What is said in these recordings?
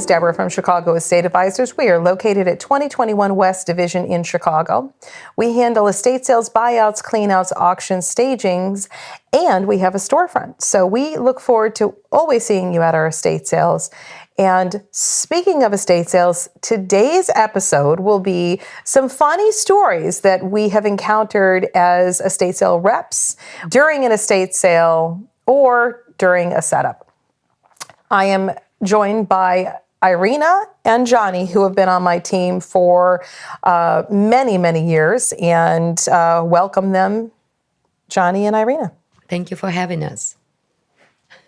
is Deborah from Chicago Estate Advisors. We are located at 2021 West Division in Chicago. We handle estate sales, buyouts, cleanouts, auctions, stagings, and we have a storefront. So we look forward to always seeing you at our estate sales. And speaking of estate sales, today's episode will be some funny stories that we have encountered as estate sale reps during an estate sale or during a setup. I am joined by Irena and Jonny, who have been on my team for many, many years, and welcome them, Jonny and Irena. Thank you for having us.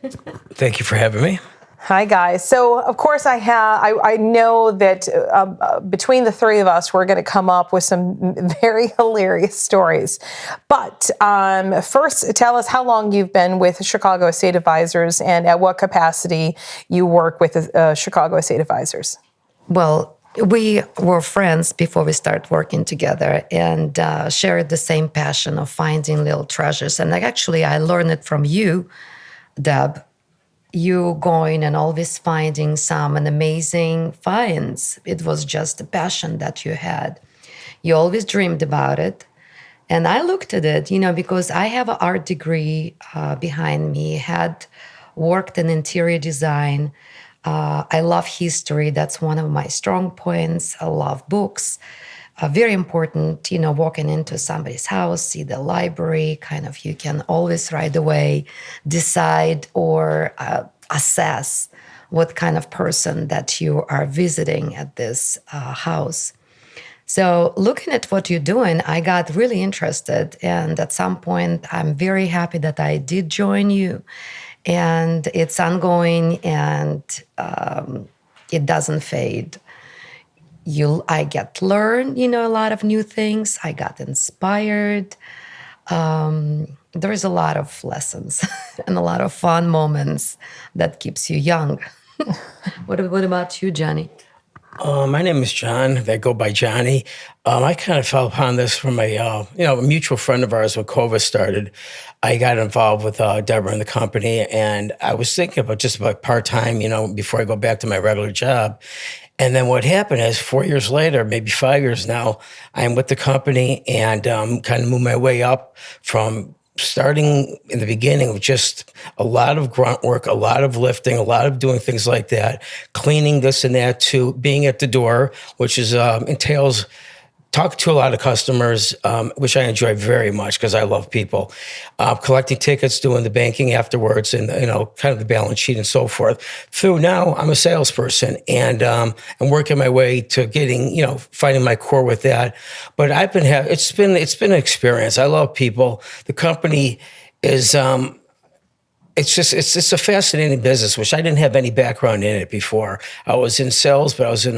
Thank you for having me. Hi, guys. So, of course, I know that between the three of us, we're going to come up with some very hilarious stories. But first, tell us how long you've been with Chicago Estate Advisors and at what capacity you work with Chicago Estate Advisors. Well, we were friends before we started working together and shared the same passion of finding little treasures. And I learned it from you, Deb. You going and always finding some amazing finds. It was just a passion that you had. You always dreamed about it. And I looked at it, because I have an art degree behind me, had worked in interior design. I love history. That's one of my strong points. I love books. Very important, walking into somebody's house, see the library, you can always right away decide or assess what kind of person that you are visiting at this house. So looking at what you're doing, I got really interested. And at some point, I'm very happy that I did join you. And it's ongoing and it doesn't fade. I get to learn, a lot of new things. I got inspired. There is a lot of lessons and a lot of fun moments that keeps you young. What about you, Jonny? My name is John. I go by Jonny. I kind of fell upon this from a mutual friend of ours when COVID started. I got involved with Deborah in the company, and I was thinking about just about part-time, before I go back to my regular job. And then what happened is 4 years later, maybe 5 years now, I'm with the company and kind of moved my way up from starting in the beginning with just a lot of grunt work, a lot of lifting, a lot of doing things like that, cleaning this and that, to being at the door, which entails talking to a lot of customers, which I enjoy very much because I love people. Collecting tickets, doing the banking afterwards, and kind of the balance sheet and so forth. Through now, I'm a salesperson, and I'm working my way to getting, finding my core with that. But it's been an experience. I love people. The company is. It's a fascinating business, which I didn't have any background in it before. I was in sales, but I was in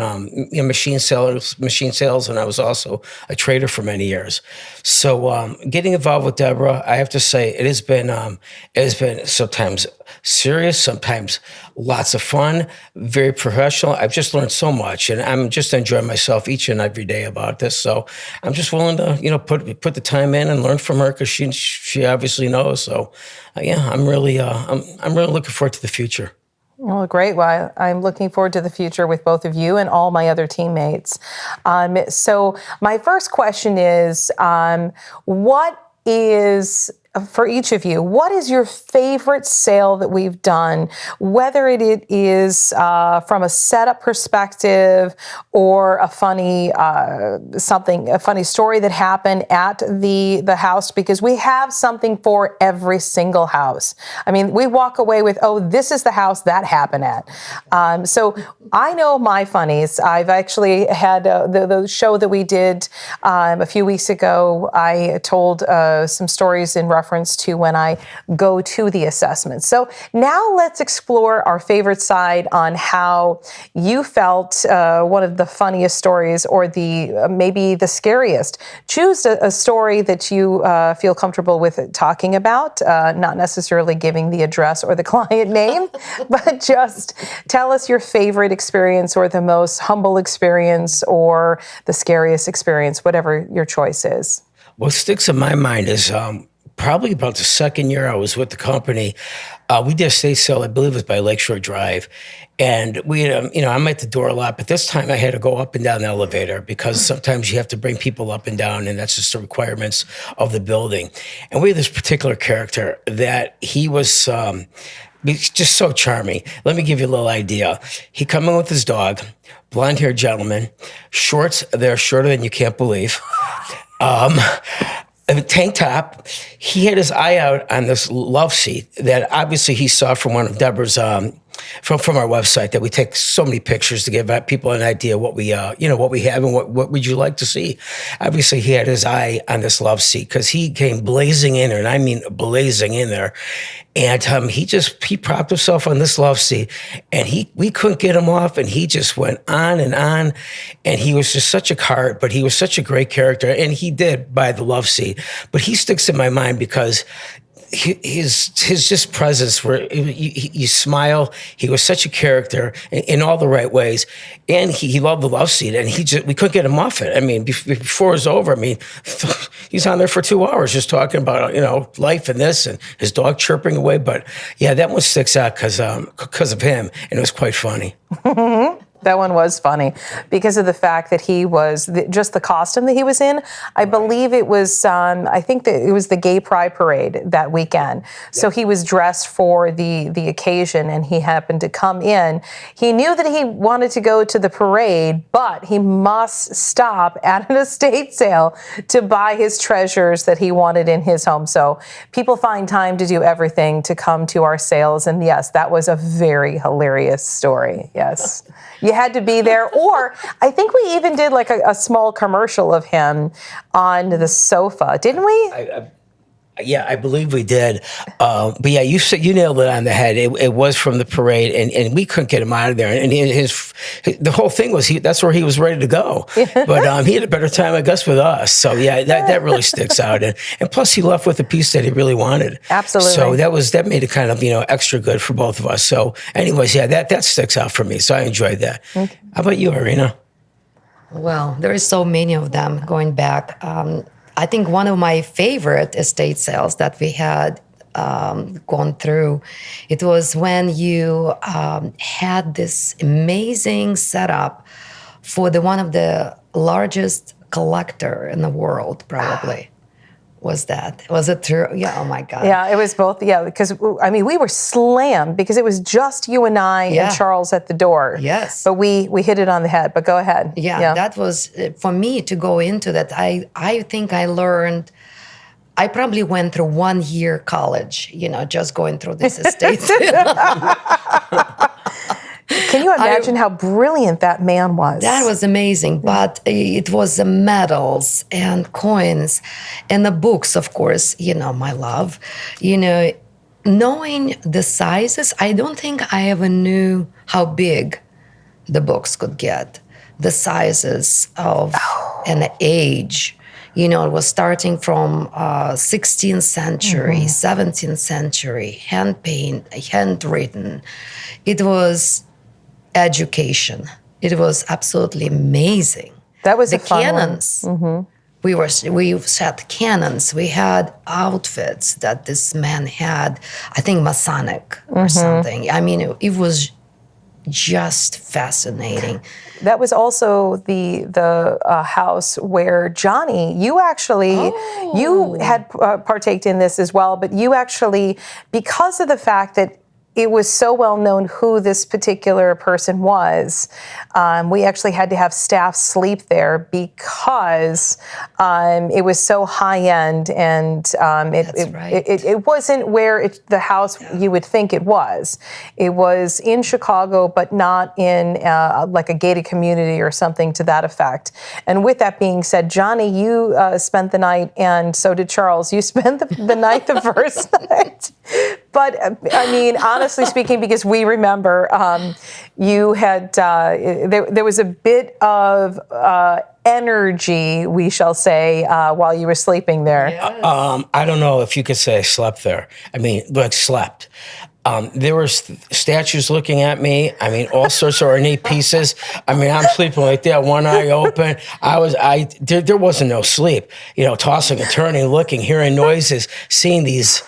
machine sales, and I was also a trader for many years. So getting involved with Deborah, I have to say, it has been sometimes serious, sometimes lots of fun, very professional. I've just learned so much, and I'm just enjoying myself each and every day about this. So I'm just willing to, put the time in and learn from her because she obviously knows. So I'm really looking forward to the future. Well, great. Well, I'm looking forward to the future with both of you and all my other teammates. So my first question is, for each of you, what is your favorite sale that we've done, whether it is from a setup perspective or a funny story that happened at the house? Because we have something for every single house. I mean, we walk away with, this is the house that happened at. So I know my funnies. I've actually had the show that we did a few weeks ago. I told some stories in reference to when I go to the assessment. So now let's explore our favorite side on how you felt one of the funniest stories or maybe the scariest. Choose a story that you feel comfortable with talking about, not necessarily giving the address or the client name, but just tell us your favorite experience or the most humble experience or the scariest experience, whatever your choice is. What sticks in my mind is probably about the second year I was with the company. We did a estate sale, I believe it was by Lakeshore Drive. And I'm at the door a lot, but this time I had to go up and down the elevator because sometimes you have to bring people up and down, and that's just the requirements of the building. And we had this particular character that he was he's just so charming. Let me give you a little idea. He come in with his dog, blonde-haired gentleman, shorts, they're shorter than you can't believe. A tank top. He had his eye out on this love seat that obviously he saw from one of Deborah's from our website, that we take so many pictures to give people an idea what we what we have and what would you like to see. Obviously, he had his eye on this love seat because he came blazing in there, and I mean blazing in there. And he propped himself on this love seat, and we couldn't get him off, and he just went on, and he was just such a heart, but he was such a great character, and he did buy the love seat. But he sticks in my mind because his just presence, where you smile. He was such a character in all the right ways, and he loved the love seat, and we couldn't get him off it. I mean, before it was over, I mean, he's on there for 2 hours just talking about life and this, and his dog chirping away. But yeah, that one sticks out because of him, and it was quite funny. That one was funny because of the fact that he was just the costume that he was in. I believe it was, I think that it was the Gay Pride Parade that weekend. So he was dressed for the occasion, and he happened to come in. He knew that he wanted to go to the parade, but he must stop at an estate sale to buy his treasures that he wanted in his home. So people find time to do everything to come to our sales. And yes, that was a very hilarious story. Yes. You had to be there. Or I think we even did like a small commercial of him on the sofa, didn't we? Yeah, I believe we did. But yeah, you nailed it on the head. It was from the parade, and we couldn't get him out of there. And the whole thing was that's where he was ready to go. But he had a better time, I guess, with us. So yeah, that really sticks out. And plus, he left with a piece that he really wanted. Absolutely. So that made it kind of extra good for both of us. So anyways, yeah, that sticks out for me. So I enjoyed that. Okay. How about you, Irena? Well, there is so many of them going back. I think one of my favorite estate sales that we had gone through, it was when you had this amazing setup for one of the largest collector in the world, probably. Was it true? Yeah, oh my God. Yeah, it was both. Yeah, because I mean, we were slammed because it was just you and I and Charles at the door. Yes. But we hit it on the head. But go ahead. Yeah, that was, for me to go into that, I think I learned, I probably went through 1 year college, just going through this estate. Can you imagine how brilliant that man was? That was amazing. But it was the medals and coins and the books, of course, my love. Knowing the sizes, I don't think I ever knew how big the books could get. The sizes of an age. It was starting from 16th century, 17th century, handwritten. It was education. It was absolutely amazing. That was the a fun cannons. One. We set cannons. We had outfits that this man had. I think Masonic or something. I mean, it was just fascinating. That was also the house where Jonny, you actually, you had partaked in this as well, but you actually, because of the fact that it was so well known who this particular person was, we actually had to have staff sleep there because it was so high end, and it wasn't where the house you would think it was. It was in Chicago, but not in like a gated community or something to that effect. And with that being said, Jonny, you spent the night, and so did Charles. You spent the night the first night. But I mean, honestly speaking, because we remember you had, there was a bit of energy, we shall say, while you were sleeping there. Yes. I don't know if you could say I slept there. I mean, slept. There were statues looking at me. I mean, all sorts of ornate pieces. I mean, I'm sleeping like that, one eye open. There wasn't no sleep. You know, tossing and turning, looking, hearing noises, seeing these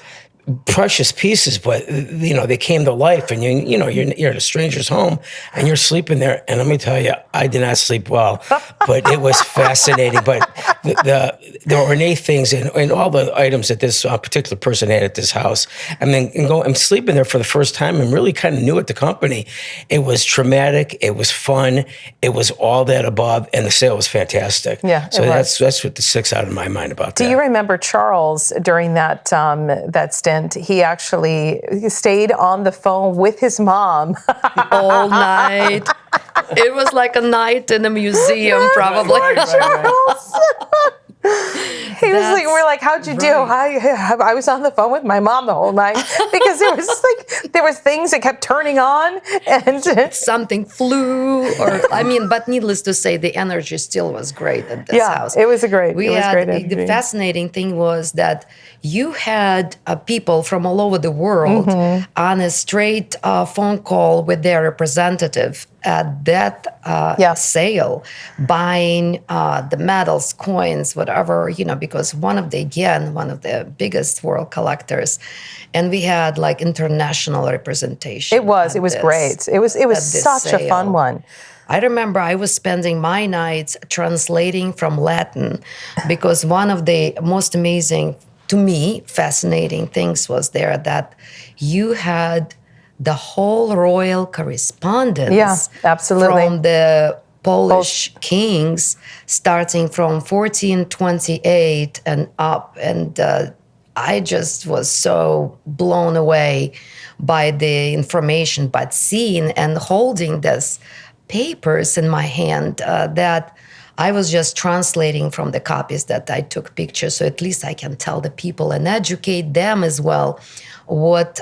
precious pieces, but you know they came to life, and you're at a stranger's home, and you're sleeping there. And let me tell you, I did not sleep well, but it was fascinating. But the ornate things and all the items that this particular person had at this house, and then I'm sleeping there for the first time and really kind of new at the company. It was traumatic. It was fun. It was all that above, and the sale was fantastic. Yeah, so that's what sticks out in my mind about that. Do you remember Charles during that stint? He actually stayed on the phone with his mom all night. It was like a night in a museum, probably. He was like, we're like, how'd you do? I was on the phone with my mom the whole night because there was things that kept turning on and something flew, but needless to say, the energy still was great at this house. It was great. The fascinating thing was that you had people from all over the world on a straight phone call with their representative at that sale, buying the medals, coins, whatever, because one of the biggest world collectors, and we had like international representation. It was great. It was such a fun one. I remember I was spending my nights translating from Latin because one of the most amazing, to me, fascinating things was there that you had the whole royal correspondence from the Polish kings starting from 1428 and up. And I just was so blown away by the information, but seeing and holding this papers in my hand that I was just translating from the copies that I took pictures, so at least I can tell the people and educate them as well what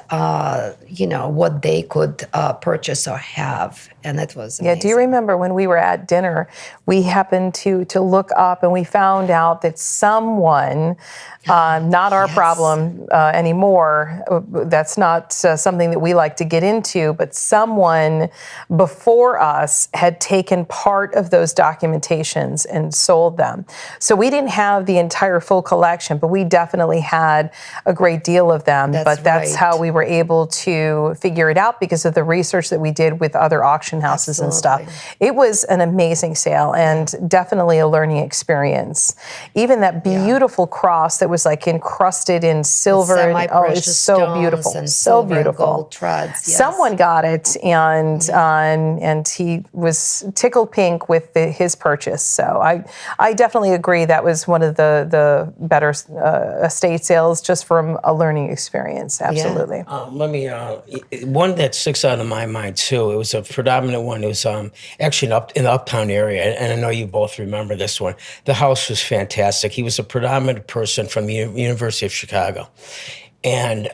they could purchase or have, and it was amazing. Yeah. Do you remember when we were at dinner, we happened to look up and we found out that someone, not our problem anymore. That's not something that we like to get into, but someone before us had taken part of those documentations and sold them. So we didn't have the entire full collection, but we definitely had a great deal of them. That's how we were able to figure it out because of the research that we did with other auction houses and stuff. It was an amazing sale and definitely a learning experience. Even that beautiful cross that was like encrusted in silver. It's so beautiful. So beautiful. Gold threads, yes. Someone got it and he was tickled pink with his purchase. So I definitely agree that was one of the better estate sales just from a learning experience. Absolutely. One that sticks out in my mind too, it was a predominant one. It was actually in the Uptown area, and I know you both remember this one. The house was fantastic. He was a predominant person from the University of Chicago, and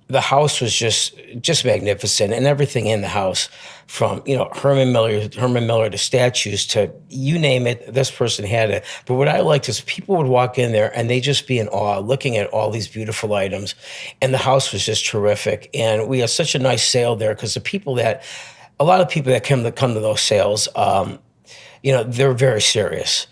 the house was just magnificent, and everything in the house, from Herman Miller to statues to you name it, this person had it. But what I liked is people would walk in there and they just be in awe, looking at all these beautiful items, and the house was just terrific. And we had such a nice sale there because a lot of people that come to those sales, they're very serious.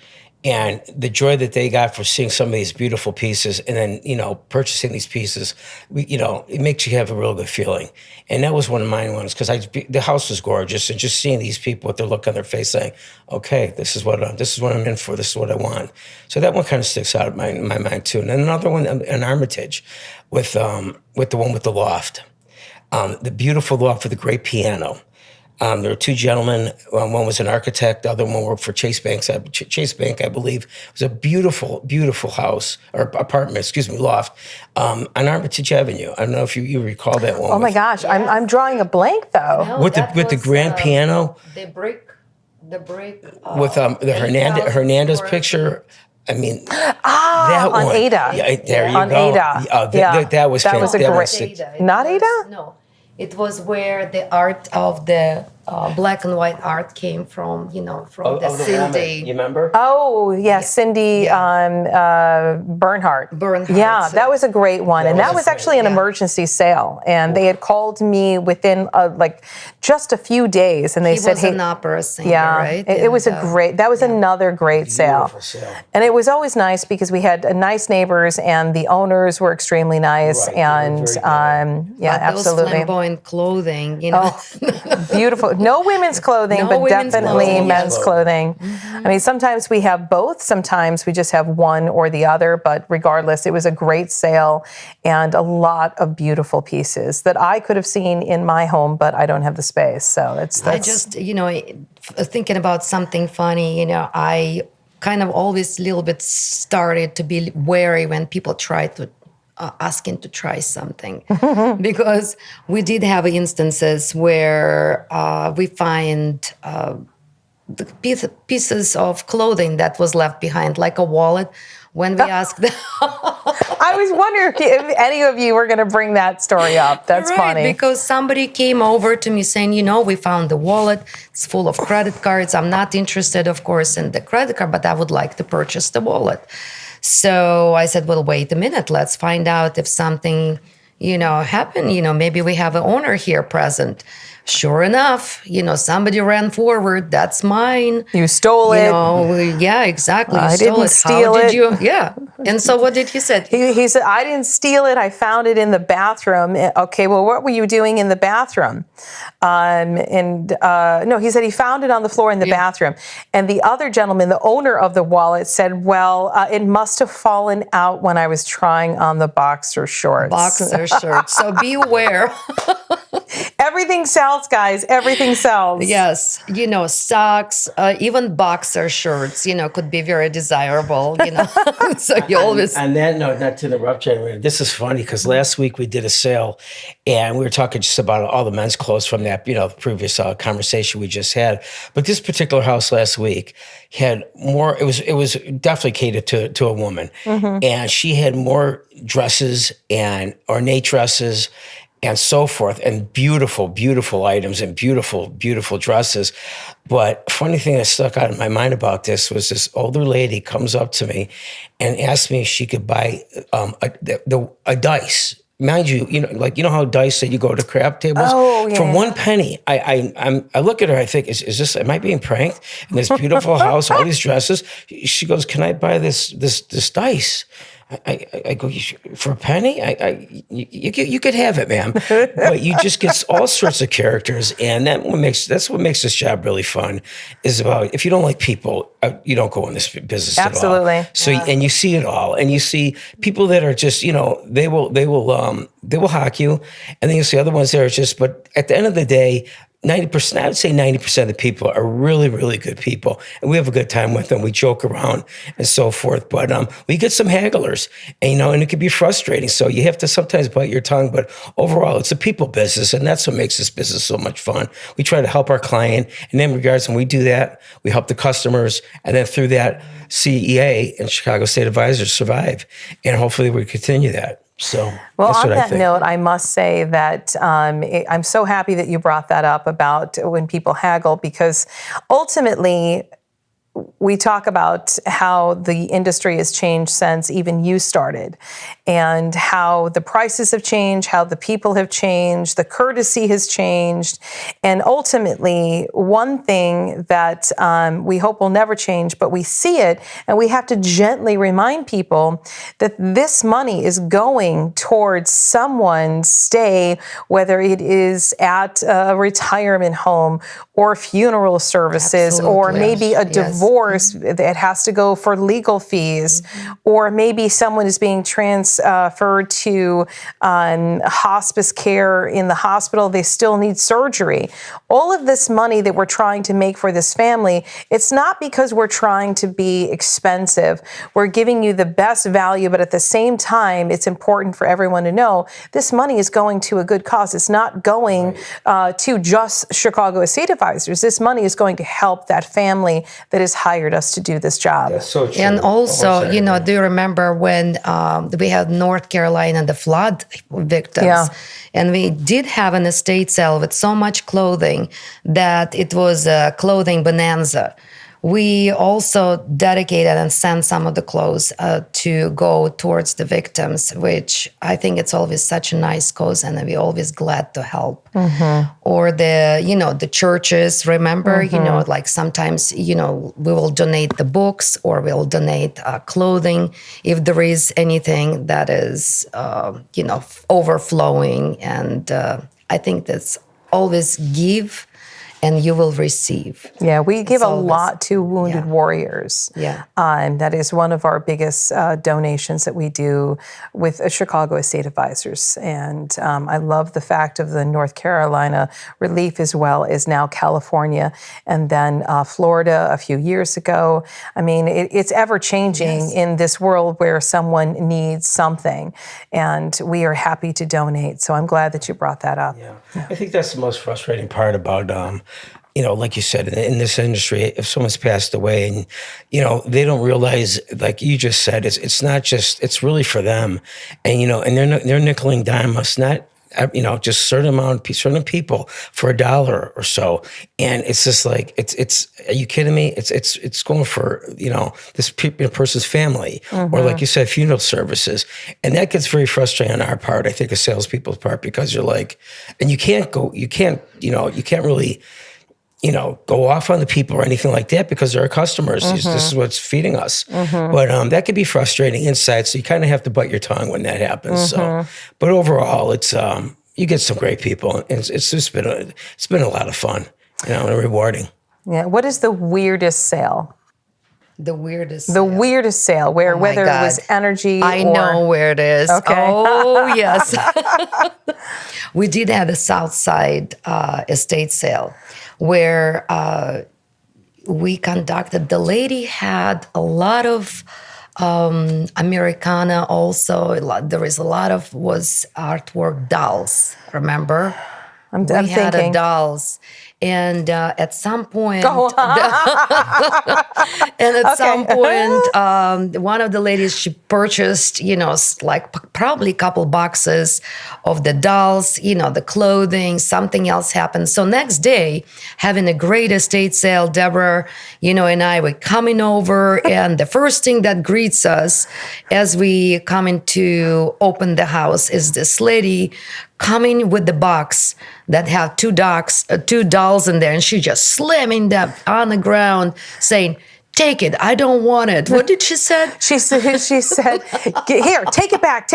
And the joy that they got for seeing some of these beautiful pieces and then, purchasing these pieces, it makes you have a real good feeling. And that was one of my ones because the house was gorgeous, and just seeing these people with their look on their face saying, okay, this is what I'm in for, this is what I want. So that one kind of sticks out in my mind too. And then another one, an Armitage with the one with the loft, the beautiful loft with the great piano. There were two gentlemen. One was an architect. The other one worked for Chase Bank, I believe. It was a beautiful, beautiful house or apartment, loft on Armitage Avenue. I don't know if you recall that one. Oh my gosh, yeah. I'm drawing a blank though. No, with the grand piano. The brick. With the Hernandez picture. I mean, that on one. Ada. Yeah, there you on go. Ada. That was fantastic. Not Ada? No. It was where the art of the black and white art came from, from the Of the woman, Cindy. you remember? Oh, yeah, Cindy Bernhardt. Bernhardt, Yeah, so- that was a great one. And that was actually an yeah. emergency sale. And they had called me within like just a few days. And they He said, was hey, an opera singer, yeah, right? it was And, that was another great sale. Beautiful sale. And it was always nice because we had nice neighbors and the owners were extremely nice. Right, they were And very yeah, but those absolutely. flamboyant clothing, you know. Beautiful. No women's clothing, No but women's definitely clothing, men's yes. clothing. I mean, sometimes we have both. Sometimes we just have one or the other. But regardless, it was a great sale and a lot of beautiful pieces that I could have seen in my home, but I don't have the space. So that's I just, thinking about something funny, I kind of always a little bit started to be wary when people try to asking to try something because we did have instances where we find the pieces of clothing that was left behind, like a wallet. When we asked them, I was wondering if any of you were going to bring that story up. That's right, funny. because somebody came over to me saying, we found the wallet. It's full of credit cards. I'm not interested, of course, in the credit card, but I would like to purchase the wallet. So I said, well, wait a minute. Let's find out if something, happened. Maybe we have an owner here present. Sure enough, somebody ran forward. That's mine. You stole it. Yeah, exactly. You I stole didn't it. steal How did it. you? Yeah. And so what did he say? He said, I didn't steal it. I found it in the bathroom. Okay, well, what were you doing in the bathroom? No, he said he found it on the floor in the bathroom. And the other gentleman, the owner of the wallet, said, well, it must have fallen out when I was trying on the boxer shorts. Boxer shorts. So beware. Everything sells, guys. Everything sells. Yes, socks, even boxer shorts, could be very desirable, So you always. On that note, not to interrupt you, Irena, this is funny because last week we did a sale and we were talking just about all the men's clothes from that, previous conversation we just had. But this particular house last week had more, it was definitely catered to a woman. And she had more dresses and ornate dresses and so forth, and beautiful, beautiful items and beautiful, beautiful dresses. But funny thing that stuck out in my mind about this was this older lady comes up to me and asked me if she could buy a dice. Mind you, how dice that you go to crap tables for 1 penny. I look at her. I think, is this? Am I being pranked? In this beautiful house, all these dresses. She goes, "Can I buy this dice?" I go, for a penny? You could have it, ma'am. But you just get all sorts of characters, and that's what makes this job really fun. Is about if you don't like people, you don't go in this business Absolutely. at all. So and you see it all, and you see people that are just they will hock you, and then you see other ones that are just. But at the end of the day, 90%, I would say 90% of the people are really, really good people. And we have a good time with them. We joke around and so forth. But we get some hagglers, and it can be frustrating. So you have to sometimes bite your tongue. But overall, it's a people business. And that's what makes this business so much fun. We try to help our client. And in regards, when we do that, we help the customers. And then through that, CEA and Chicago State Advisors survive. And hopefully we continue that. So well, that's on what I that think. note, I must say that I'm so happy that you brought that up about when people haggle, because ultimately we talk about how the industry has changed since even you started, and how the prices have changed, how the people have changed, the courtesy has changed. And ultimately, one thing that we hope will never change, but we see it, and we have to gently remind people that this money is going towards someone's stay, whether it is at a retirement home or funeral services, or Absolutely. maybe a Yes. divorce that has to go for legal fees, or maybe someone is being transferred to hospice care in the hospital. They still need surgery. All of this money that we're trying to make for this family, it's not because we're trying to be expensive. We're giving you the best value, but at the same time, it's important for everyone to know this money is going to a good cause. It's not going to just Chicago Estate Advisors. This money is going to help that family that is has hired us to do this job. That's so true. And also, Almost you know, everything. do you remember when we had North Carolina, the flood victims? Yeah. And we did have an estate sale with so much clothing that it was a clothing bonanza. We also dedicated and sent some of the clothes to go towards the victims, which I think it's always such a nice cause, and we're always glad to help. Or the churches, remember, like sometimes, we will donate the books or we'll donate clothing if there is anything that is, overflowing. And I think that's always give and you will receive. Yeah, we give a always- lot to Wounded yeah. Warriors. Yeah. That is one of our biggest donations that we do with Chicago Estate Advisors. And I love the fact of the North Carolina relief as well as now California and then Florida a few years ago. I mean, it's ever changing in this world where someone needs something. And we are happy to donate. So I'm glad that you brought that up. Yeah. I think that's the most frustrating part about, like you said, in this industry, if someone's passed away and, they don't realize, like you just said, it's not just, it's really for them. And, and they're nickel and dime us, not, just certain people for $1 or so. And it's just like, it's, are you kidding me? It's going for, this person's family or like you said, funeral services. And that gets very frustrating on our part, I think, as salespeople's part, because you're like, and you can't really, go off on the people or anything like that because they're our customers. This is what's feeding us. But that can be frustrating inside. So you kind of have to bite your tongue when that happens. So, but overall, it's you get some great people, and it's just been a lot of fun, and rewarding. Yeah. What is the weirdest sale? The weirdest. The weirdest sale where my whether it was God. energy I or know where it is. Okay. Oh, yes. We did have a Southside estate sale where we conducted. The lady had a lot of Americana also. There is a lot of was artwork dolls, remember? I'm We had thinking. dolls. And at some point, Go on. some point, one of the ladies, she purchased, probably a couple boxes of the dolls, the clothing, something else happened. So next day, having a great estate sale, Deborah, and I were coming over, and the first thing that greets us as we come in to open the house is this lady coming with the box that have two dolls in there, and she just slamming them on the ground, saying, "Take it. I don't want it." What did she say? She said, "Here, take it back,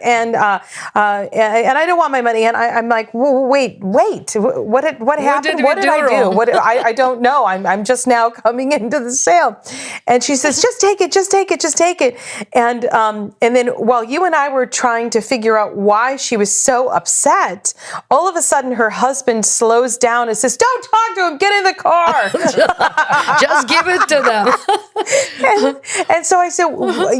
and I don't want my money." And I'm like, "Wait, what happened? did we What did do I do? wrong? I don't know. I'm just now coming into the sale." And she says, "Just take it." And then while you and I were trying to figure out why she was so upset, all of a sudden her husband slows down and says, "Don't talk to him. Get in the car." Just give it to them. And so I said,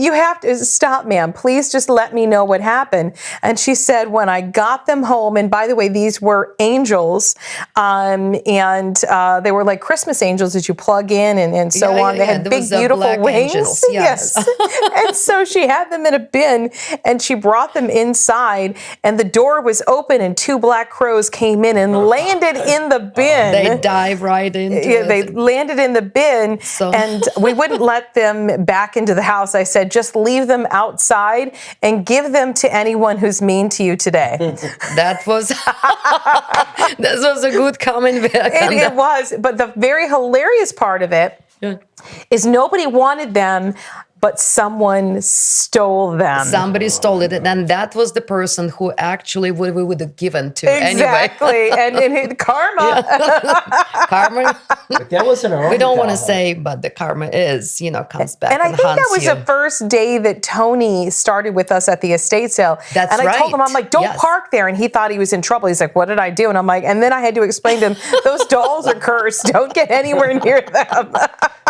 "You have to stop, ma'am. Please just let me know what happened." And she said, "When I got them home," and by the way, these were angels, and they were like Christmas angels that you plug in and so on. They had there big, was, beautiful black wings. angels, yes. And so she had them in a bin, and she brought them inside, and the door was open, and two black crows came in and landed in the bin. They dive right into Yeah, it. they landed in the bin, and we wouldn't let them back into the house. I said, "Just leave them outside and give them to anyone who's mean to you today." That was this was a good comment back. And it was, but the very hilarious part of it is nobody wanted them, but someone stole them. Somebody stole it, and that was the person who actually we would have given to Exactly, and karma. anyway. Karma. But that wasn't our own We don't want to doll. say, but the karma is, comes back And and, I think that haunts was you. the first day that Tony started with us at the estate sale. That's and I told him, right. I'm like, "Don't Yes. park there." And he thought he was in trouble. He's like, "What did I do?" And I'm like, and then I had to explain to him, "Those dolls are cursed. Don't get anywhere near them."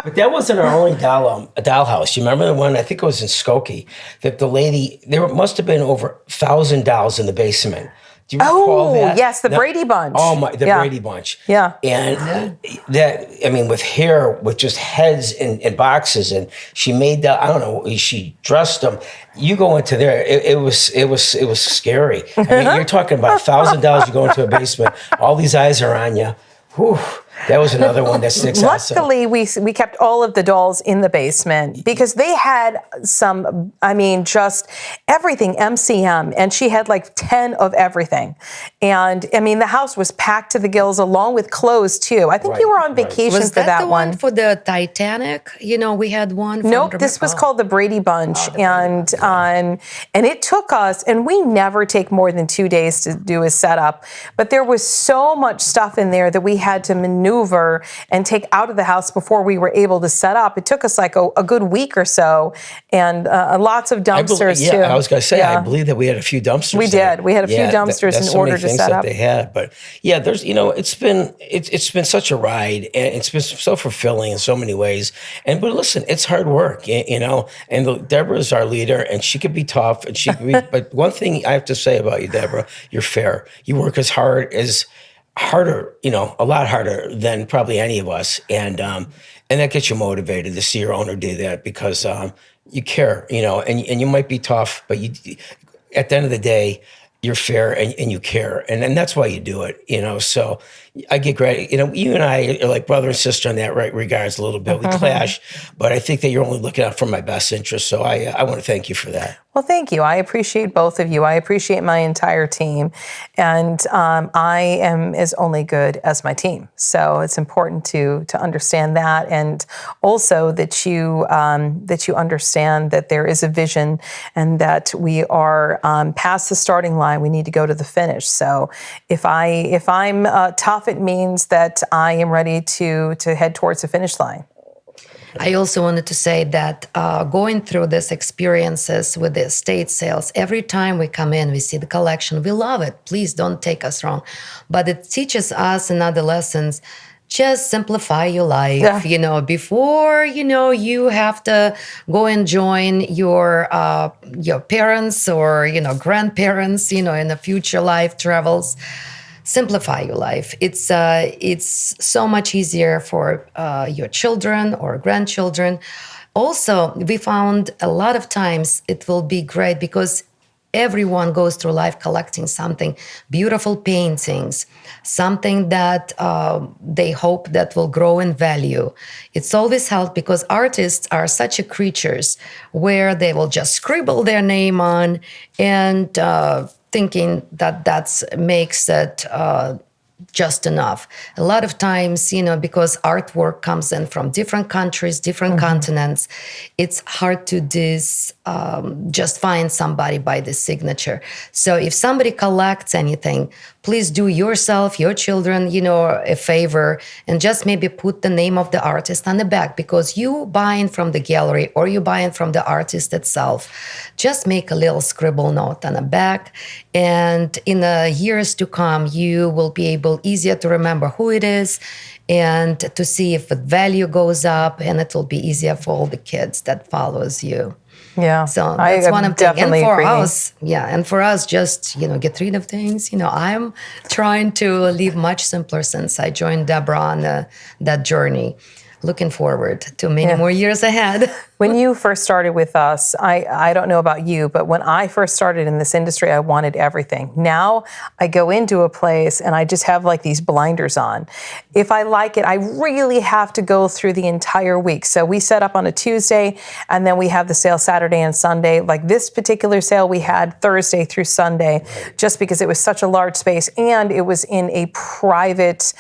But that wasn't our only dollhouse. You remember the one, I think it was in Skokie, that the lady, there must have been over 1,000 dolls in the basement. Do you recall Oh, that? yes, the Brady Bunch. Oh my, the Yeah. Brady Bunch. Yeah. And that, I mean, with hair, with just heads in boxes, and she made that. I don't know. She dressed them. You go into there. It was scary. I mean, you're talking about $1,000. You go into a basement. All these eyes are on you. Whew. That was another one that sticks out. Luckily, we kept all of the dolls in the basement because they had some, I mean, just everything, MCM, and she had like 10 of everything. And I mean, the house was packed to the gills along with clothes too. I think you were on vacation Was for that the one for the Titanic? You know, we had one. Nope, this was called the Brady Bunch, and it took us, and we never take more than 2 days to do a setup, but there was so much stuff in there that we had to maneuver and take out of the house before we were able to set up. It took us like a good week or so, and lots of dumpsters too. I was going to say, I believe that we had a few dumpsters. We did. We had a few dumpsters in order to set up. They had, but yeah, there's it's been such a ride, and it's been so fulfilling in so many ways. But listen, it's hard work, And Deborah's our leader, and she could be tough, and she could be. But one thing I have to say about you, Deborah, you're fair. You work harder, a lot harder than probably any of us, and that gets you motivated to see your owner do that because you care, and you might be tough, but at the end of the day, you're fair and you care, and that's why you do it, So I get great, you and I are like brother and sister in that regards a little bit. We clash, but I think that you're only looking out for my best interest. So I want to thank you for that. Well, thank you. I appreciate both of you. I appreciate my entire team, and I am as only good as my team. So it's important to understand that, and also that you understand that there is a vision, and that we are past the starting line. We need to go to the finish. So if I'm tough, it means that I am ready to head towards the finish line. I also wanted to say that going through these experiences with the estate sales, every time we come in, we see the collection, we love it. Please don't take us wrong. But it teaches us another lessons. Just simplify your life, before, you have to go and join your parents or, grandparents, in the future life travels. Simplify your life. It's so much easier for your children or grandchildren. Also, we found a lot of times it will be great because everyone goes through life collecting something, beautiful paintings, something that they hope that will grow in value. It's always helped because artists are such a creatures where they will just scribble their name on and thinking that makes it just enough. A lot of times, because artwork comes in from different countries, different continents, it's hard to just find somebody by the signature. So if somebody collects anything, please do yourself, your children, a favor and just maybe put the name of the artist on the back, because you buying from the gallery or you buying from the artist itself, just make a little scribble note on the back. And in the years to come, you will be able easier to remember who it is and to see if the value goes up, and it will be easier for all the kids that follows you. Yeah, so that's one of the definitely and for agree. us, and for us, just get rid of things. I'm trying to live much simpler since I joined Deborah on that journey. Looking forward to many more years ahead. When you first started with us, I don't know about you, but when I first started in this industry, I wanted everything. Now I go into a place and I just have like these blinders on. If I like it, I really have to go through the entire week. So we set up on a Tuesday and then we have the sale Saturday and Sunday. Like this particular sale we had Thursday through Sunday, just because it was such a large space and it was in a private,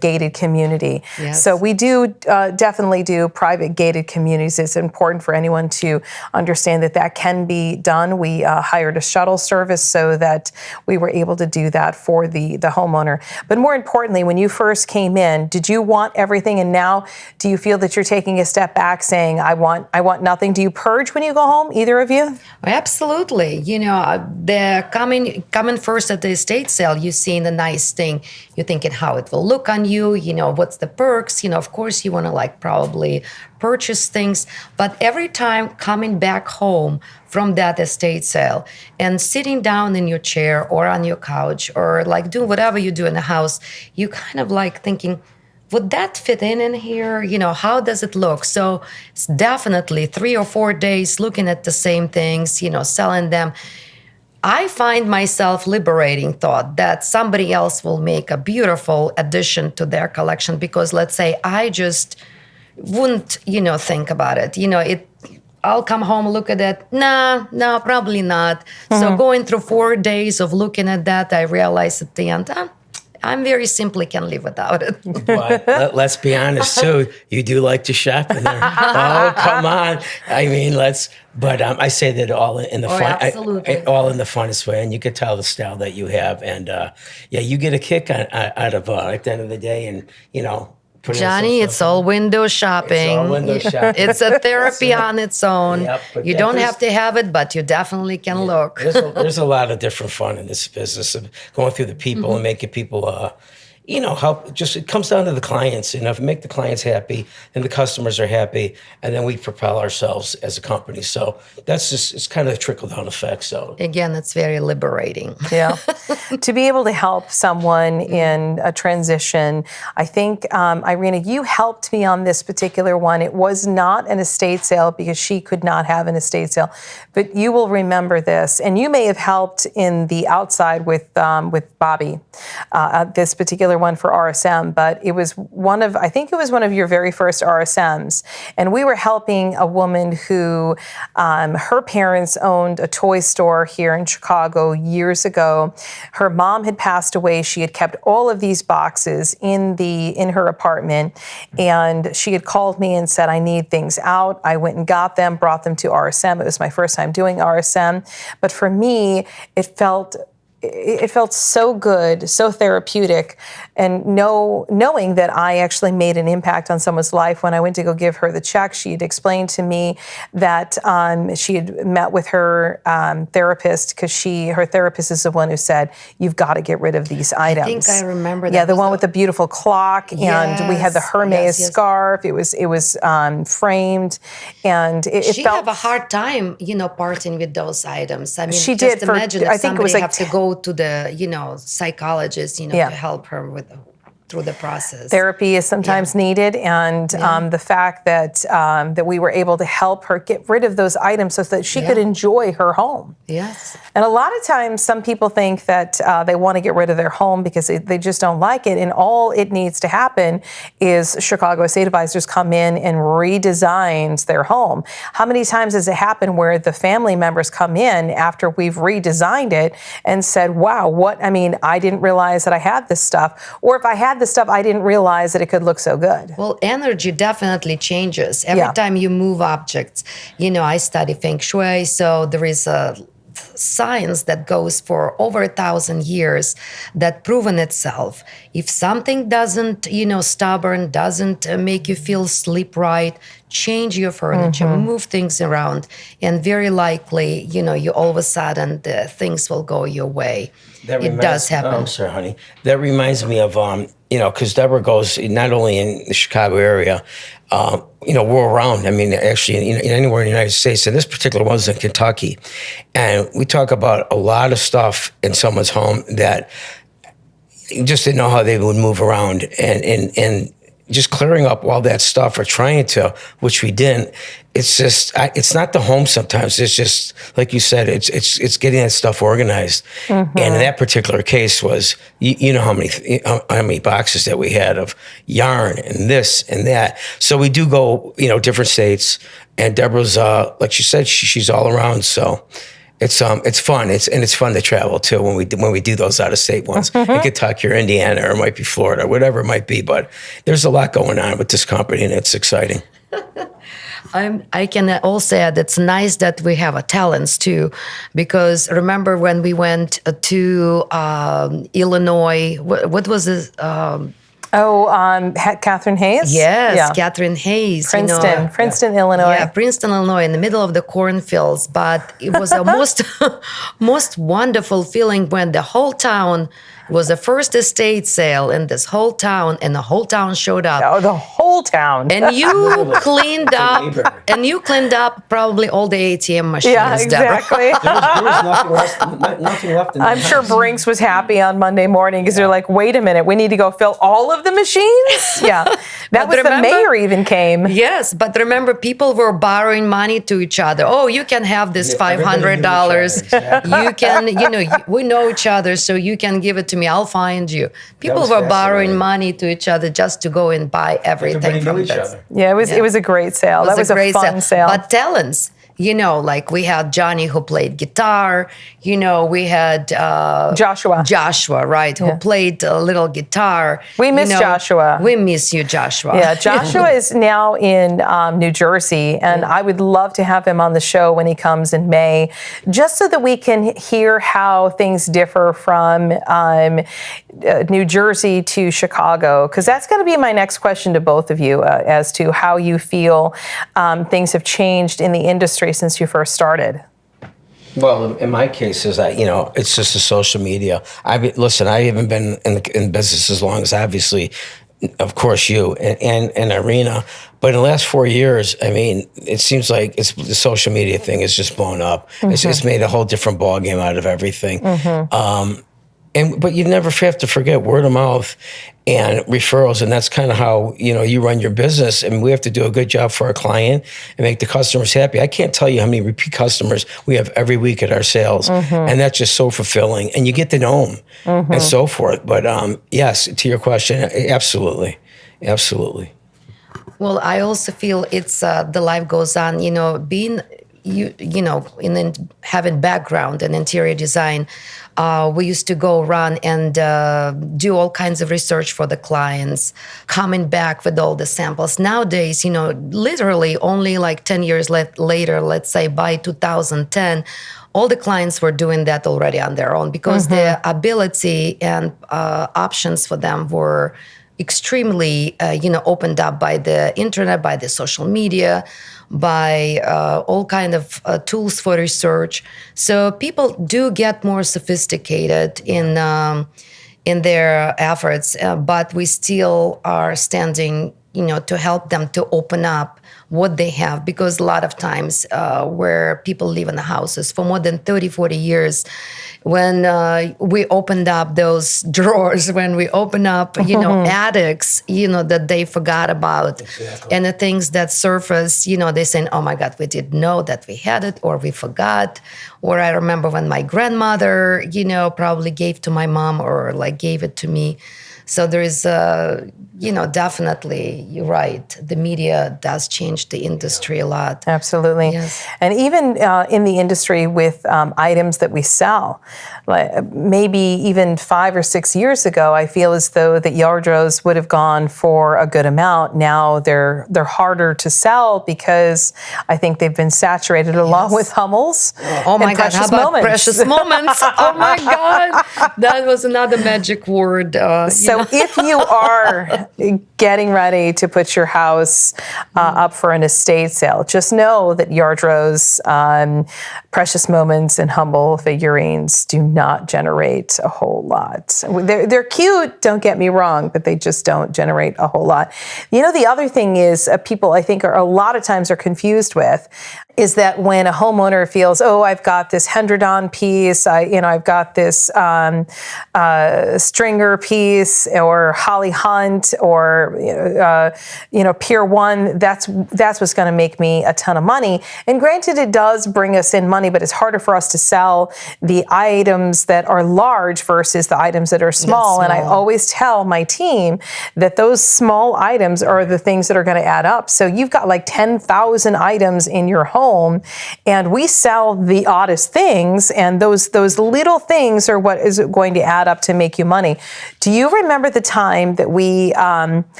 gated community. Yes. So we do definitely do private gated communities. It's important for anyone to understand that can be done. We hired a shuttle service so that we were able to do that for the homeowner. But more importantly, when you first came in, did you want everything? And now do you feel that you're taking a step back saying, I want nothing? Do you purge when you go home, either of you? Absolutely. They're coming first at the estate sale, you're seeing the nice thing. You're thinking how it will look on you, what's the perks. Of course you want to probably purchase things. But every time coming back home from that estate sale and sitting down in your chair or on your couch or like do whatever you do in the house, you kind of like thinking, would that fit in here? How does it look? So it's definitely 3 or 4 days looking at the same things, selling them. I find myself liberating thought that somebody else will make a beautiful addition to their collection because let's say I just wouldn't, think about it. I'll come home, look at it. No, probably not. So going through 4 days of looking at that, I realized at the end, I'm very simply can live without it. But let's be honest too. You do like to shop in there. Oh, come on. I mean, But I say that all in the fun, absolutely. all in the funnest way, and you could tell the style that you have, and you get a kick out of at the end of the day, and Johnny, it's all window shopping. It's all window shopping. It's a therapy on its own. Yep, you don't have to have it, but you definitely can look. There's a lot of different fun in this business of going through the people and making people, help. Just it comes down to the clients. If we make the clients happy, then the customers are happy, and then we propel ourselves as a company. So it's kind of a trickle down effect. So again, it's very liberating. Yeah. To be able to help someone in a transition, I think, Irena, you helped me on this particular one. It was not an estate sale because she could not have an estate sale, but you will remember this, and you may have helped in the outside with Bobby, this particular one for RSM, but it was one of your very first RSMs, and we were helping a woman who her parents owned a toy store here in Chicago years ago. Her mom had passed away. She had kept all of these boxes in her apartment, and she had called me and said, I need things out. I went and got them, brought them to RSM. It was my first time doing RSM, but for me, it felt so good, so therapeutic, and knowing that I actually made an impact on someone's life. When I went to go give her the check, she had explained to me that she had met with her therapist because her therapist is the one who said, you've got to get rid of these items. I think I remember that. Yeah, the one with the beautiful clock, and we had the Hermes scarf. It was framed, and she have a hard time, parting with those items. I mean, she just did. imagine if I think it was somebody like have to go to the psychologist to help her through the process. Therapy is sometimes needed, and the fact that we were able to help her get rid of those items so that she could enjoy her home. Yes. And a lot of times some people think that they want to get rid of their home because they just don't like it, and all it needs to happen is Chicago Estate Advisors come in and redesigns their home. How many times has it happened where the family members come in after we've redesigned it and said, wow, I didn't realize that I had this stuff, or if I had this stuff, I didn't realize that it could look so good. Well, energy definitely changes every time you move objects. I study Feng Shui, so there is a science that goes for over 1,000 years that proven itself. If something doesn't, stubborn, doesn't make you feel sleep right, change your furniture, move things around, and very likely, you all of a sudden things will go your way. It does happen. I'm sorry, honey. That reminds me of, because Deborah goes not only in the Chicago area, we're around. I mean, actually, anywhere in the United States. And this particular one was in Kentucky. And we talk about a lot of stuff in someone's home that you just didn't know how they would move around. And just clearing up all that stuff or trying to, which we didn't. It's just, it's not the home sometimes. It's just, like you said, it's getting that stuff organized. And in that particular case was, you know how many boxes that we had of yarn and this and that. So we do go, different states. And Deborah's, like she said, she's all around. So it's fun. It's fun to travel too when we do those out of state ones in Kentucky or Indiana, or it might be Florida, whatever it might be. But there's a lot going on with this company, and it's exciting. I can also add it's nice that we have talents too, because remember when we went to Illinois, what was this? Oh, Catherine Hayes? Yes, Yeah. Catherine Hayes. Princeton, Illinois. Yeah, Princeton, Illinois, in the middle of the cornfields. But it was a most wonderful feeling when the whole town was the first estate sale in this whole town, and the whole town showed up. Oh, the whole town. And you cleaned up probably all the ATM machines. Yeah, exactly. There was nothing left in the I'm sure house. Brinks was happy on Monday morning because they're like, wait a minute, we need to go fill all of the machines? Yeah. That was the mayor even came. Yes, but remember, people were borrowing money to each other. Oh, you can have this Yeah, everybody knew each other, $500. exactly. You can, we know each other, so you can give it to me. I'll find you. People was were borrowing fascinating. money to each other just to go and buy everything Everybody from knew each this. other. Yeah, it was a great sale. That was a great fun sale. But talents, like we had Jonny who played guitar. We had Joshua. Right, who played a little guitar. We miss Joshua. We miss you, Joshua. Yeah, Joshua is now in New Jersey, and I would love to have him on the show when he comes in May, just so that we can hear how things differ from New Jersey to Chicago, because that's going to be my next question to both of you as to how you feel things have changed in the industry since you first started. Well, in my case, is that it's just the social media. I haven't been in business as long as obviously, of course, you and Irena. But in the last 4 years, I mean, it seems like the social media thing has just blown up. Mm-hmm. It's made a whole different ballgame out of everything. Mm-hmm. But you never have to forget word of mouth and referrals, and that's kind of how you run your business. And we have to do a good job for our client and make the customers happy. I can't tell you how many repeat customers we have every week at our sales, and that's just so fulfilling. And you get to know them and so forth. But yes, to your question, absolutely. Well, I also feel it's the life goes on. Being having background in interior design, we used to go run and do all kinds of research for the clients, coming back with all the samples. Nowadays, literally only like 10 years later, let's say by 2010, all the clients were doing that already on their own because the ability and options for them were extremely, opened up by the internet, by the social media, by all kind of tools for research. So people do get more sophisticated in their efforts, but we still are standing, to help them to open up what they have, because a lot of times where people live in the houses for more than 30, 40 years, when we opened up those drawers, when we open up, attics, that they forgot about, exactly. And the things that surface, they say, oh my God, we didn't know that we had it, or we forgot. Or I remember when my grandmother, probably gave to my mom or like gave it to me. So there is, definitely, you're right. The media does change the industry a lot. Absolutely. Yes. And even in the industry with items that we sell, like maybe even 5 or 6 years ago, I feel as though that Yardros would have gone for a good amount. Now they're harder to sell because I think they've been saturated along with Hummels. Oh my God, how about moments. precious moments? Oh my God, that was another magic word. So if you are getting ready to put your house up for an estate sale, just know that Yardros, Precious Moments, and Humble figurines do not generate a whole lot. They're cute, don't get me wrong, but they just don't generate a whole lot. The other thing is people, I think, are a lot of times are confused with is that when a homeowner feels, oh, I've got this Hendredon piece, I've got this Stringer piece, or Holly Hunt, or Pier 1, that's what's going to make me a ton of money. And granted, it does bring us in money, but it's harder for us to sell the items that are large versus the items that are small. And I always tell my team that those small items are the things that are going to add up. So you've got like 10,000 items in your home, and we sell the oddest things, and those little things are what is going to add up to make you money. Do you remember the time that we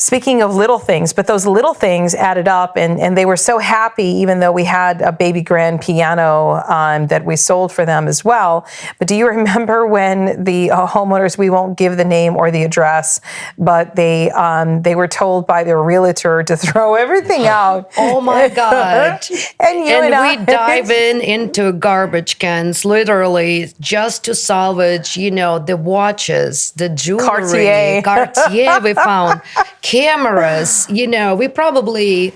Speaking of little things, but those little things added up, and they were so happy, even though we had a baby grand piano that we sold for them as well. But do you remember when the homeowners, we won't give the name or the address, but they were told by their realtor to throw everything out? Oh my God. and we dive into garbage cans, literally, just to salvage, the watches, the jewelry. Cartier we found. Cameras, we probably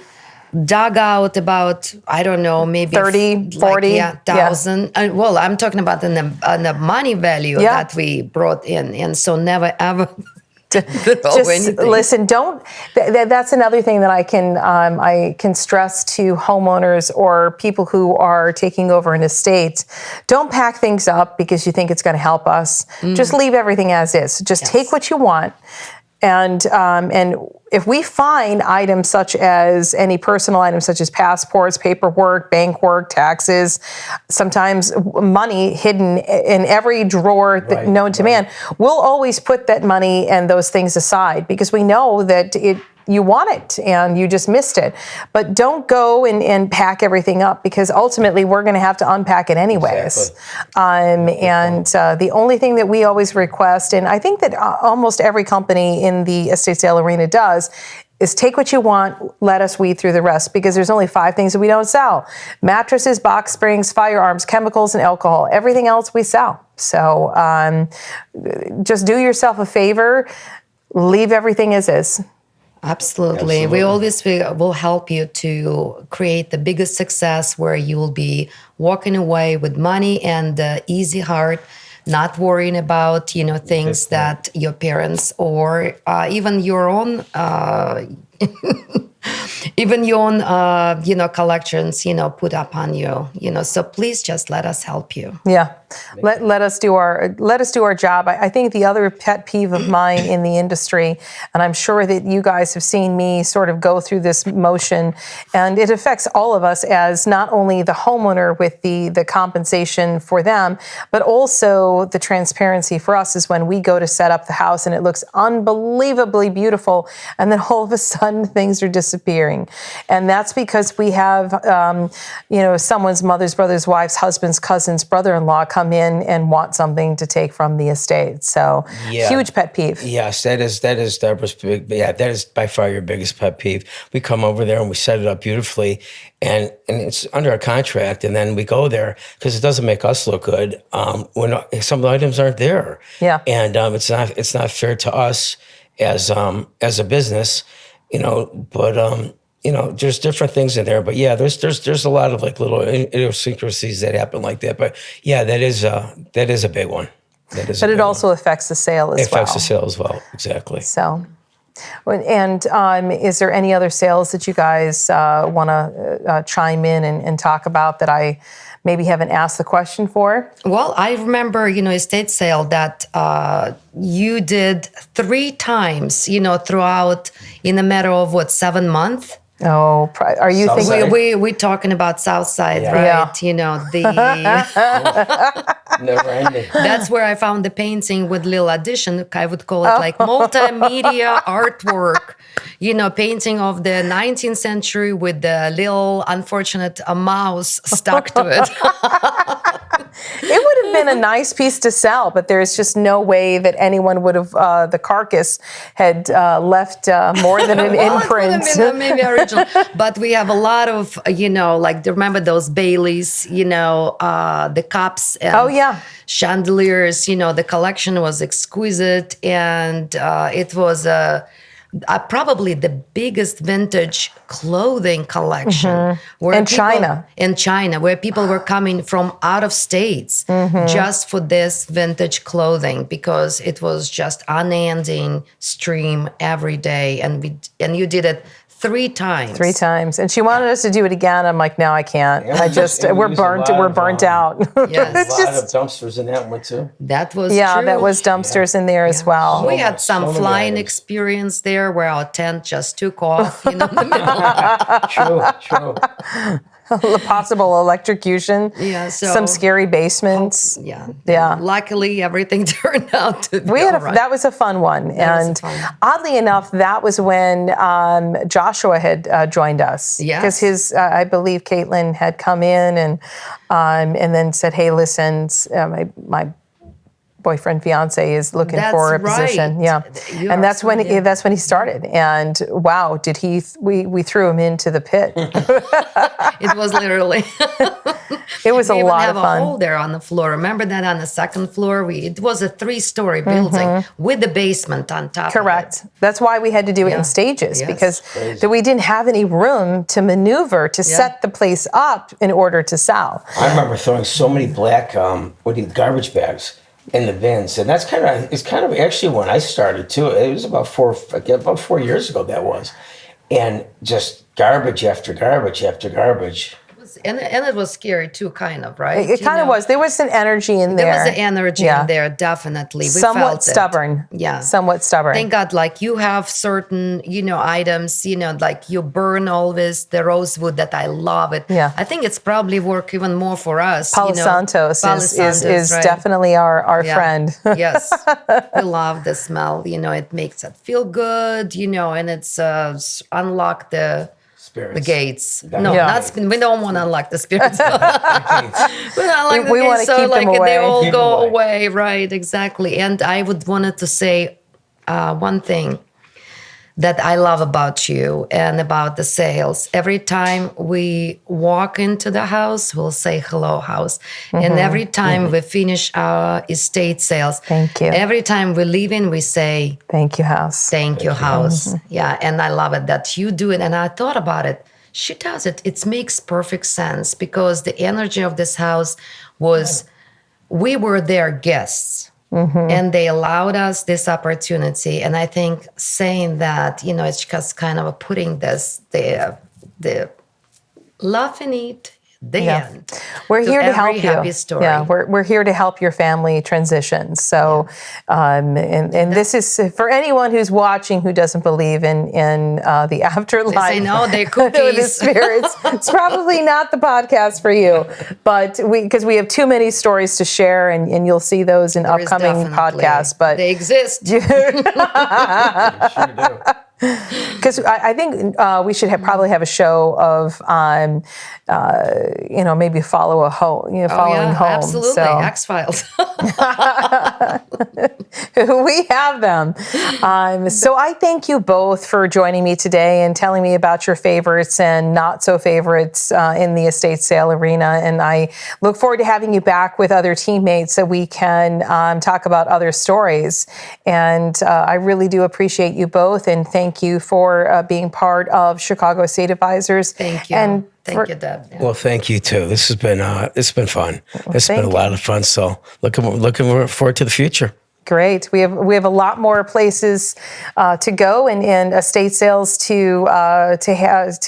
dug out about, I don't know, maybe 30, 40 thousand. Well, I'm talking about the money value that we brought in. And so never ever just listen, don't, that's another thing that I can stress to homeowners or people who are taking over an estate. Don't pack things up because you think it's going to help us. Just leave everything as is. Just take what you want. And if we find items such as any personal items such as passports, paperwork, bank work, taxes, sometimes money hidden in every drawer known to man, we'll always put that money and those things aside because we know that you want it and you just missed it. But don't go and pack everything up because ultimately we're going to have to unpack it anyways. Exactly. The only thing that we always request, and I think that almost every company in the estate sale arena does, is take what you want, let us weed through the rest because there's only 5 things that we don't sell. Mattresses, box springs, firearms, chemicals, and alcohol. Everything else we sell. So just do yourself a favor, leave everything as is. Absolutely. We always will help you to create the biggest success where you will be walking away with money and easy heart, not worrying about, things that your parents or even your own collections, put up on you, so please just let us help you. Yeah. Let us do our job. I think the other pet peeve of mine in the industry, and I'm sure that you guys have seen me sort of go through this motion, and it affects all of us as not only the homeowner with the compensation for them, but also the transparency for us is when we go to set up the house and it looks unbelievably beautiful, and then all of a sudden things are disappearing. And that's because we have, someone's mother's brother's wife's husband's cousin's brother-in-law come in and want something to take from the estate. So huge pet peeve. Yes, that is Deborah's big. Yeah, that is by far your biggest pet peeve. We come over there and we set it up beautifully, and it's under a contract, and then we go there because it doesn't make us look good when some of the items aren't there. Yeah, and it's not fair to us as a business, but. There's different things in there, but yeah, there's a lot of like little idiosyncrasies that happen like that. But yeah, that is a big one. But it also affects the sale as well. It affects the sale as well, exactly. So, and is there any other sales that you guys want to chime in and talk about that I maybe haven't asked the question for? Well, I remember, estate sale that you did 3 times, throughout in a matter of 7 months. Oh, are you thinking? We're talking about Southside, right? Yeah. Never ending. That's where I found the painting with little addition. I would call it like multimedia artwork. Painting of the 19th century with the little unfortunate mouse stuck to it. It would have been a nice piece to sell, but there's just no way that anyone would have, the carcass had left more than an imprint. Maybe original. But we have a lot of, remember those Baileys, the cups and chandeliers, the collection was exquisite, and it was probably the biggest vintage clothing collection in China, where people were coming from out of states just for this vintage clothing because it was just unending stream every day, and you did it 3 times. 3 times. And she wanted us to do it again. I'm like, no, I can't. I just, we're burnt out. Yes. A lot of dumpsters in that one too. That was true. That was dumpsters in there as well. We had some flying experience there where our tent just took off in the middle. True. possible electrocution. Yeah, so- some scary basements. Yeah. Luckily, everything turned out to be all right. That was a fun one, was and a fun one. oddly enough, that was when Joshua had joined us. Yes. Because I believe Caitlin had come in and then said, "Hey, listen, my boyfriend, fiance is looking That's for a right. position." Yeah, You and are that's when so- that's when he started. And wow, did we threw him into the pit? It was literally. It was a We lot even of have fun. a hole there on the floor. Remember that on the second floor? It was a 3-story building with the basement on top. Of Correct. That's why we had to do it Yeah. in stages, Yes. because Crazy. we didn't have any room to maneuver to set the place up in order to sell. I remember throwing so many black garbage bags in the bins, and it's kind of actually when I started too. It was about 4 years ago that was, and just garbage after garbage after garbage. And it was scary too, kind of, right? It kind of was. There was an energy in there. There was an energy Yeah. in there, definitely. We Somewhat felt it. stubborn. Yeah. Somewhat stubborn. Thank God, like you have certain, items, like you burn always the rosewood that I love it. Yeah. I think it's probably work even more for us. Palo Santos Palo is Santos, right? definitely our Yeah. friend. Yes. We love the smell. It makes it feel good, and it's unlock the Spirits. gates. No, Yeah. we don't want to unlock the spirits. We don't like We the wanna gates, so keep them like they away. all Keep go them away. away. Right, exactly. And I wanted to say one thing that I love about you and about the sales. Every time we walk into the house, we'll say hello house. And every time we finish our estate sales, Thank you. Every time we leave in, we say Thank you, house. thank you house. Yeah, and I love it that you do it. And I thought about it. She does it. It makes perfect sense because the energy of this house was we were their guests. And they allowed us this opportunity. And I think saying that, it's just kind of putting the love in it, the end. We're here to every help you. happy story. Yeah, we're here to help your family transition. So, and this is for anyone who's watching who doesn't believe in the afterlife. They say, no, they're or the cookies. spirits. It's probably not the podcast for you, but because we have too many stories to share, and you'll see those in There is upcoming definitely- podcasts. But they exist. Sure do. because I think we should probably have a show of maybe following home. Absolutely. So X-Files. we have them. So I thank you both for joining me today and telling me about your favorites and not so favorites in the estate sale arena. And I look forward to having you back with other teammates so we can talk about other stories. And I really do appreciate you both, and thank you for being part of Chicago Estate Advisors. Thank you. And Thank you, Deb. Yeah. Well, thank you too. This has been fun. It's been thank a lot of fun. So looking forward to the future. Great. We have a lot more places to go and estate sales to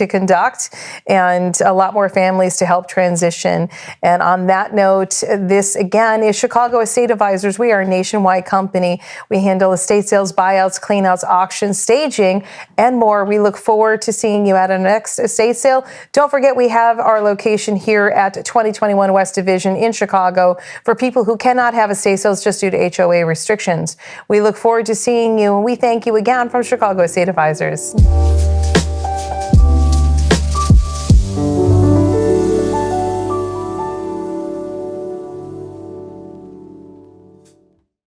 conduct, and a lot more families to help transition. And on that note, this again is Chicago Estate Advisors. We are a nationwide company. We handle estate sales, buyouts, cleanouts, auctions, staging, and more. We look forward to seeing you at our next estate sale. Don't forget, we have our location here at 2021 West Division in Chicago for people who cannot have estate sales just due to HOA restrictions. We look forward to seeing you, and we thank you again from Chicago Estate Advisors.